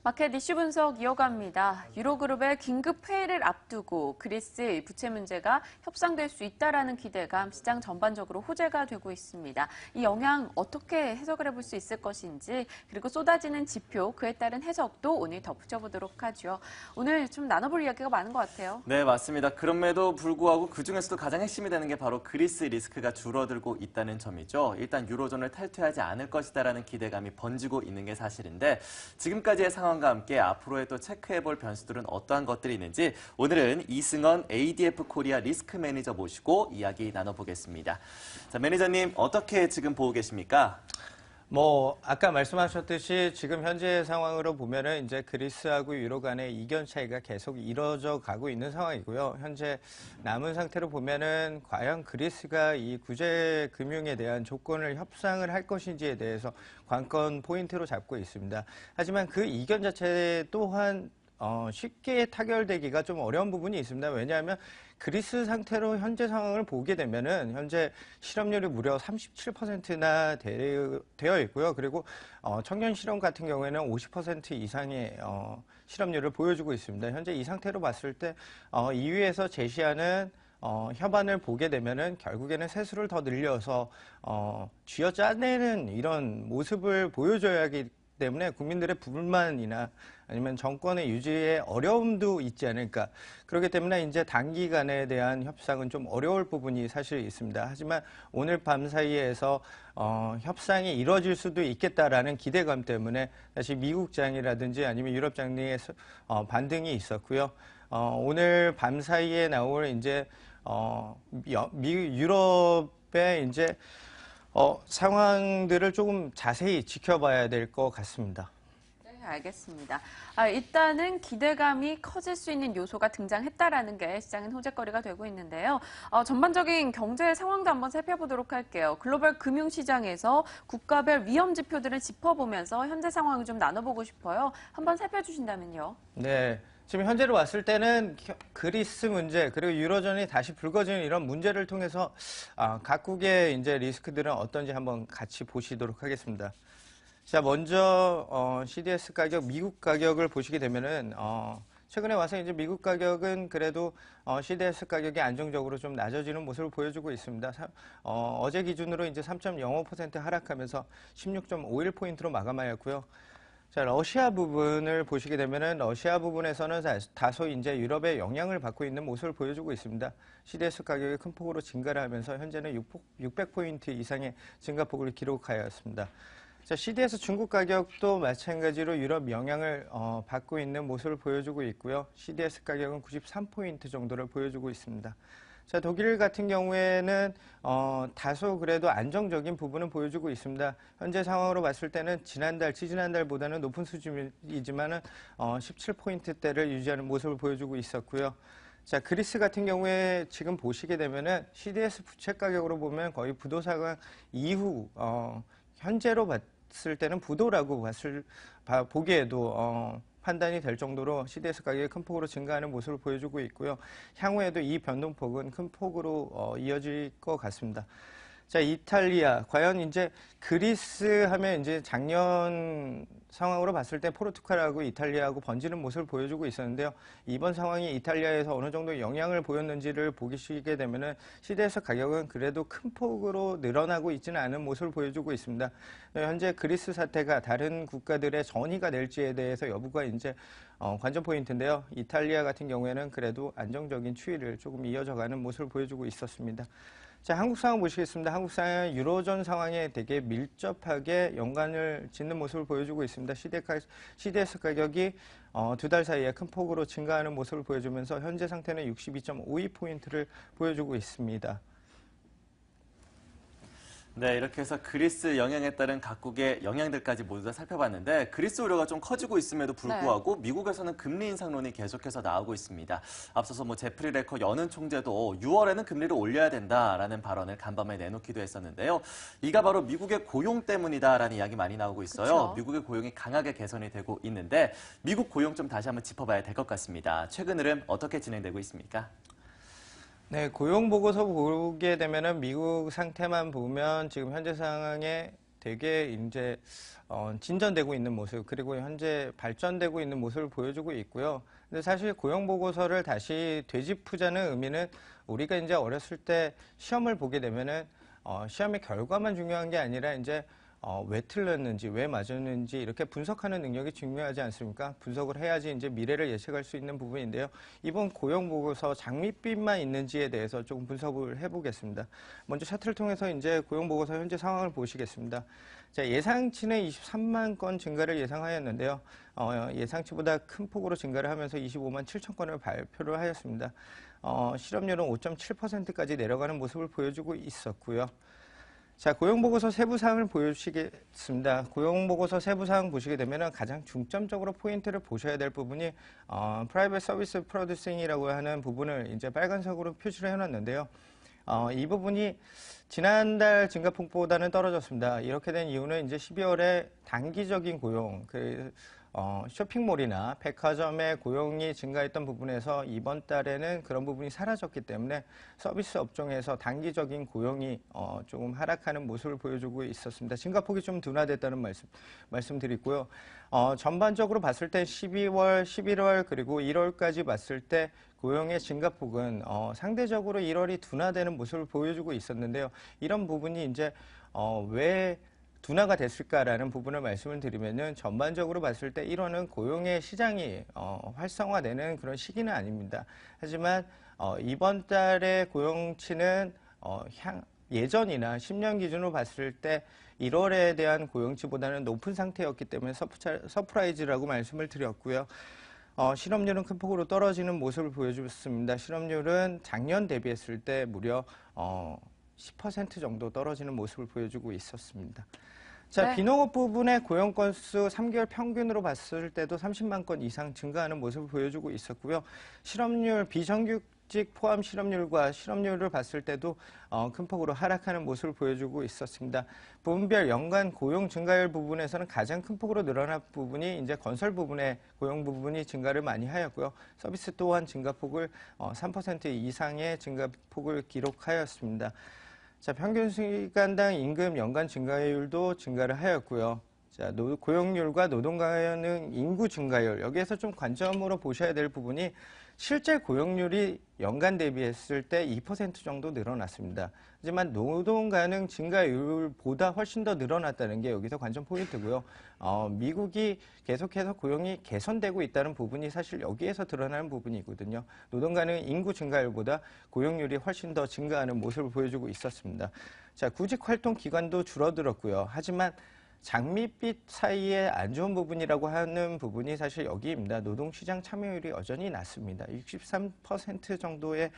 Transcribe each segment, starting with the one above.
마켓 이슈 분석 이어갑니다. 유로그룹의 긴급 회의를 앞두고 그리스 부채 문제가 협상될 수 있다라는 기대감 시장 전반적으로 호재가 되고 있습니다. 이 영향 어떻게 해석을 해볼 수 있을 것인지 그리고 쏟아지는 지표 그에 따른 해석도 오늘 덧붙여보도록 하죠. 오늘 좀 나눠볼 이야기가 많은 것 같아요. 네, 맞습니다. 그럼에도 불구하고 그중에서도 가장 핵심이 되는 게 바로 그리스 리스크가 줄어들고 있다는 점이죠. 일단 유로존을 탈퇴하지 않을 것이다라는 기대감이 번지고 있는 게 사실인데 지금까지의 상황과 함께 앞으로의 또 체크해볼 변수들은 어떠한 것들이 있는지 오늘은 이승원 ADF 코리아 리스크 매니저 모시고 이야기 나눠보겠습니다. 자, 매니저님 어떻게 지금 보고 계십니까? 아까 말씀하셨듯이 지금 현재 상황으로 보면은 이제 그리스하고 유로 간의 이견 차이가 계속 이뤄져 가고 있는 상황이고요. 현재 남은 상태로 보면은 과연 그리스가 이 구제 금융에 대한 조건을 협상을 할 것인지에 대해서 관건 포인트로 잡고 있습니다. 하지만 그 이견 자체 또한 쉽게 타결되기가 좀 어려운 부분이 있습니다. 왜냐하면 그리스 상태로 현재 상황을 보게 되면은 현재 실업률이 무려 37%나 되어 있고요. 그리고 청년 실업 같은 경우에는 50% 이상의 실업률을 보여주고 있습니다. 현재 이 상태로 봤을 때 EU에서 제시하는 협안을 보게 되면은 결국에는 세수를 더 늘려서 쥐어짜내는 이런 모습을 보여줘야 하기 때문에 국민들의 불만이나 아니면 정권의 유지에 어려움도 있지 않을까. 그렇기 때문에 이제 단기간에 대한 협상은 좀 어려울 부분이 사실 있습니다. 하지만 오늘 밤 사이에서 협상이 이루어질 수도 있겠다라는 기대감 때문에 다시 미국장이라든지 아니면 유럽장의 반등이 있었고요. 오늘 밤 사이에 나올 이제 유럽의 이제 상황들을 조금 자세히 지켜봐야 될 것 같습니다. 네, 알겠습니다. 일단은 기대감이 커질 수 있는 요소가 등장했다라는 게 시장은 호재거리가 되고 있는데요. 전반적인 경제 상황도 한번 살펴보도록 할게요. 글로벌 금융시장에서 국가별 위험 지표들을 짚어보면서 현재 상황을 좀 나눠보고 싶어요. 한번 살펴주신다면요. 네. 지금 현재로 왔을 때는 그리스 문제 그리고 유로존이 다시 불거지는 이런 문제를 통해서 각국의 이제 리스크들은 어떤지 한번 같이 보시도록 하겠습니다. 자, 먼저 CDS 가격, 미국 가격을 보시게 되면은 최근에 와서 이제 미국 가격은 그래도 CDS 가격이 안정적으로 좀 낮아지는 모습을 보여주고 있습니다. 어제 기준으로 이제 3.05% 하락하면서 16.51포인트로 마감하였고요. 자, 러시아 부분을 보시게 되면은 러시아 부분에서는 다소 이제 유럽의 영향을 받고 있는 모습을 보여주고 있습니다. CDS 가격이 큰 폭으로 증가를 하면서 현재는 600포인트 이상의 증가폭을 기록하였습니다. 자, CDS 중국 가격도 마찬가지로 유럽 영향을 받고 있는 모습을 보여주고 있고요. CDS 가격은 93포인트 정도를 보여주고 있습니다. 자, 독일 같은 경우에는 다소 그래도 안정적인 부분은 보여주고 있습니다. 현재 상황으로 봤을 때는 지지난달보다는 높은 수준이지만은 17포인트대를 유지하는 모습을 보여주고 있었고요. 자, 그리스 같은 경우에 지금 보시게 되면은 CDS 부채 가격으로 보면 거의 부도 상황 이후 현재로 봤을 때는 부도라고 보기에도 판단이 될 정도로 CDS 가격이 큰 폭으로 증가하는 모습을 보여주고 있고요. 향후에도 이 변동폭은 큰 폭으로 이어질 것 같습니다. 자, 이탈리아. 과연 이제 그리스 하면 이제 작년 상황으로 봤을 때 포르투갈하고 이탈리아하고 번지는 모습을 보여주고 있었는데요. 이번 상황이 이탈리아에서 어느 정도 영향을 보였는지를 보시게 되면은 CDS 가격은 그래도 큰 폭으로 늘어나고 있지는 않은 모습을 보여주고 있습니다. 현재 그리스 사태가 다른 국가들의 전이가 될지에 대해서 여부가 이제 관전 포인트인데요. 이탈리아 같은 경우에는 그래도 안정적인 추이를 조금 이어져가는 모습을 보여주고 있었습니다. 자, 한국 상황 보시겠습니다. 한국 상황은 유로존 상황에 되게 밀접하게 연관을 짓는 모습을 보여주고 있습니다. CDS 가격이 두 달 사이에 큰 폭으로 증가하는 모습을 보여주면서 현재 상태는 62.52포인트를 보여주고 있습니다. 네, 이렇게 해서 그리스 영향에 따른 각국의 영향들까지 모두 다 살펴봤는데 그리스 우려가 좀 커지고 있음에도 불구하고 미국에서는 금리 인상론이 계속해서 나오고 있습니다. 앞서서 제프리 레커 연은 총재도 6월에는 금리를 올려야 된다라는 발언을 간밤에 내놓기도 했었는데요. 이가 바로 미국의 고용 때문이다라는 이야기 많이 나오고 있어요. 그쵸? 미국의 고용이 강하게 개선이 되고 있는데 미국 고용 좀 다시 한번 짚어봐야 될 것 같습니다. 최근 흐름 어떻게 진행되고 있습니까? 네, 고용 보고서 보게 되면은 미국 상태만 보면 지금 현재 상황에 되게 이제 진전되고 있는 모습, 그리고 현재 발전되고 있는 모습을 보여주고 있고요. 근데 사실 고용 보고서를 다시 되짚자는 의미는 우리가 이제 어렸을 때 시험을 보게 되면은 시험의 결과만 중요한 게 아니라 이제 왜 틀렸는지, 왜 맞았는지 이렇게 분석하는 능력이 중요하지 않습니까? 분석을 해야지 이제 미래를 예측할 수 있는 부분인데요. 이번 고용 보고서 장밋빛만 있는지에 대해서 조금 분석을 해보겠습니다. 먼저 차트를 통해서 이제 고용 보고서 현재 상황을 보시겠습니다. 자, 예상치는 23만 건 증가를 예상하였는데요. 예상치보다 큰 폭으로 증가를 하면서 25만 7천 건을 발표를 하였습니다. 실업률은 5.7%까지 내려가는 모습을 보여주고 있었고요. 자, 고용보고서 세부사항을 보여주시겠습니다. 고용보고서 세부사항 보시게 되면 가장 중점적으로 포인트를 보셔야 될 부분이 프라이빗 서비스 프로듀싱이라고 하는 부분을 이제 빨간색으로 표시를 해놨는데요. 이 부분이 지난달 증가폭보다는 떨어졌습니다. 이렇게 된 이유는 이제 12월에 단기적인 고용, 쇼핑몰이나 백화점의 고용이 증가했던 부분에서 이번 달에는 그런 부분이 사라졌기 때문에 서비스 업종에서 단기적인 고용이 조금 하락하는 모습을 보여주고 있었습니다. 증가폭이 좀 둔화됐다는 말씀드리고요. 전반적으로 봤을 때 12월, 11월 그리고 1월까지 봤을 때 고용의 증가폭은 상대적으로 1월이 둔화되는 모습을 보여주고 있었는데요. 이런 부분이 이제 왜 둔화가 됐을까라는 부분을 말씀을 드리면은 전반적으로 봤을 때 1월은 고용의 시장이 활성화되는 그런 시기는 아닙니다. 하지만 이번 달의 고용치는 예전이나 10년 기준으로 봤을 때 1월에 대한 고용치보다는 높은 상태였기 때문에 서프라이즈라고 말씀을 드렸고요. 실업률은 큰 폭으로 떨어지는 모습을 보여줬습니다. 실업률은 작년 대비했을 때 무려 10% 정도 떨어지는 모습을 보여주고 있었습니다. 자, 네. 비농업 부분의 고용 건수 3개월 평균으로 봤을 때도 30만 건 이상 증가하는 모습을 보여주고 있었고요. 실업률, 비정규직 포함 실업률과 실업률을 봤을 때도 큰 폭으로 하락하는 모습을 보여주고 있었습니다. 부분별 연간 고용 증가율 부분에서는 가장 큰 폭으로 늘어난 부분이 이제 건설 부분의 고용 부분이 증가를 많이 하였고요. 서비스 또한 증가폭을 3% 이상의 증가폭을 기록하였습니다. 자, 평균 시간당 임금 연간 증가율도 증가를 하였고요. 자, 고용률과 노동 가능 인구 증가율, 여기에서 좀 관점으로 보셔야 될 부분이 실제 고용률이 연간 대비했을 때 2% 정도 늘어났습니다. 하지만 노동 가능 증가율보다 훨씬 더 늘어났다는 게 여기서 관점 포인트고요. 미국이 계속해서 고용이 개선되고 있다는 부분이 사실 여기에서 드러나는 부분이거든요. 노동 가능 인구 증가율보다 고용률이 훨씬 더 증가하는 모습을 보여주고 있었습니다. 자, 구직 활동 기간도 줄어들었고요. 하지만 장밋빛 사이에 안 좋은 부분이라고 하는 부분이 사실 여기입니다. 노동시장 참여율이 여전히 낮습니다. 63% 정도의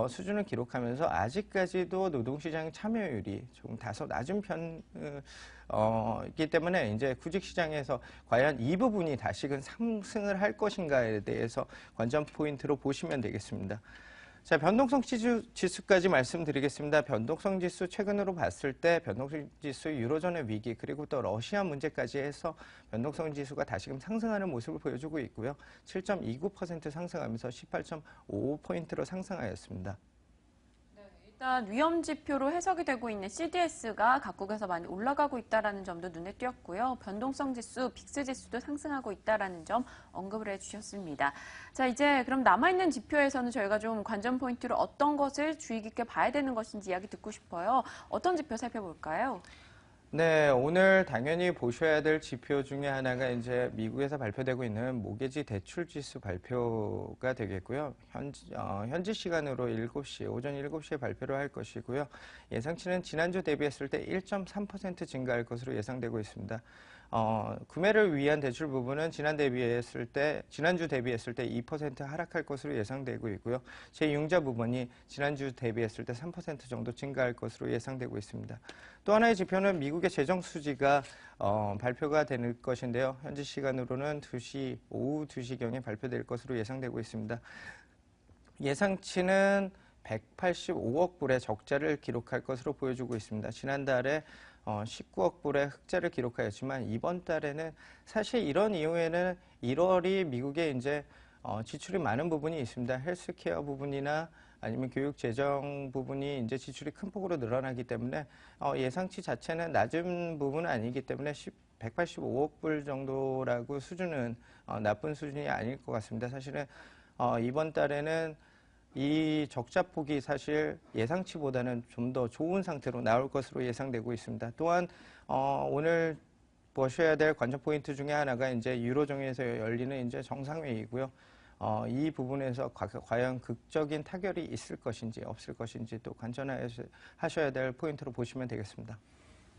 수준을 기록하면서 아직까지도 노동시장 참여율이 조금 다소 낮은 편이기 때문에 이제 구직시장에서 과연 이 부분이 다시금 상승을 할 것인가에 대해서 관전 포인트로 보시면 되겠습니다. 자, 변동성 지수까지 말씀드리겠습니다. 변동성 지수 최근으로 봤을 때 변동성 지수 유로존의 위기 그리고 또 러시아 문제까지 해서 변동성 지수가 다시금 상승하는 모습을 보여주고 있고요. 7.29% 상승하면서 18.55포인트로 상승하였습니다. 일단 위험 지표로 해석이 되고 있는 CDS가 각국에서 많이 올라가고 있다는 점도 눈에 띄었고요. 변동성 지수, 빅스 지수도 상승하고 있다는 점 언급을 해주셨습니다. 자, 이제 그럼 남아있는 지표에서는 저희가 좀 관전 포인트로 어떤 것을 주의 깊게 봐야 되는 것인지 이야기 듣고 싶어요. 어떤 지표 살펴볼까요? 네, 오늘 당연히 보셔야 될 지표 중에 하나가 이제 미국에서 발표되고 있는 모기지 대출 지수 발표가 되겠고요. 현지 시간으로 7시, 오전 7시에 발표를 할 것이고요. 예상치는 지난주 대비했을 때 1.3% 증가할 것으로 예상되고 있습니다. 구매를 위한 대출 부분은 지난주 대비했을 때 2% 하락할 것으로 예상되고 있고요. 제6자 부분이 지난주 대비했을 때 3% 정도 증가할 것으로 예상되고 있습니다. 또 하나의 지표는 미국의 재정 수지가 발표가 될 것인데요. 현지 시간으로는 오후 2시경에 발표될 것으로 예상되고 있습니다. 예상치는 185억 불의 적자를 기록할 것으로 보여주고 있습니다. 지난달에 19억 불의 흑자를 기록하였지만 이번 달에는 사실 이런 이유에는 1월이 미국에 이제 지출이 많은 부분이 있습니다. 헬스케어 부분이나 아니면 교육 재정 부분이 이제 지출이 큰 폭으로 늘어나기 때문에 예상치 자체는 낮은 부분은 아니기 때문에 185억 불 정도라고 수준은 나쁜 수준이 아닐 것 같습니다. 사실은 이번 달에는 이 적자 폭이 사실 예상치보다는 좀 더 좋은 상태로 나올 것으로 예상되고 있습니다. 또한 오늘 보셔야 될 관전 포인트 중에 하나가 이제 유로존에서 열리는 이제 정상회의고요. 이 부분에서 과연 극적인 타결이 있을 것인지 없을 것인지 또 관전하셔야 될 포인트로 보시면 되겠습니다.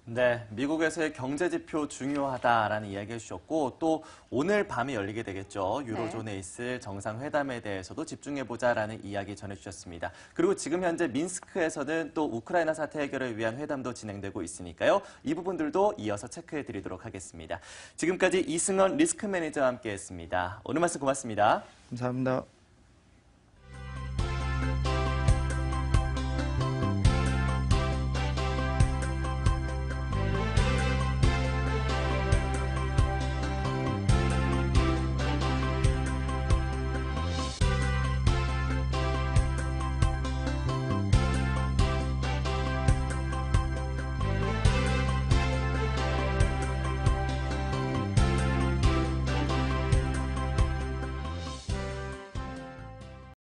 네, 미국에서의 경제 지표 중요하다라는 이야기 해주셨고 또 오늘 밤에 열리게 되겠죠. 유로존에 있을 정상회담에 대해서도 집중해보자라는 이야기 전해주셨습니다. 그리고 지금 현재 민스크에서는 또 우크라이나 사태 해결을 위한 회담도 진행되고 있으니까요. 이 부분들도 이어서 체크해드리도록 하겠습니다. 지금까지 이승원 리스크 매니저와 함께했습니다. 오늘 말씀 고맙습니다. 감사합니다.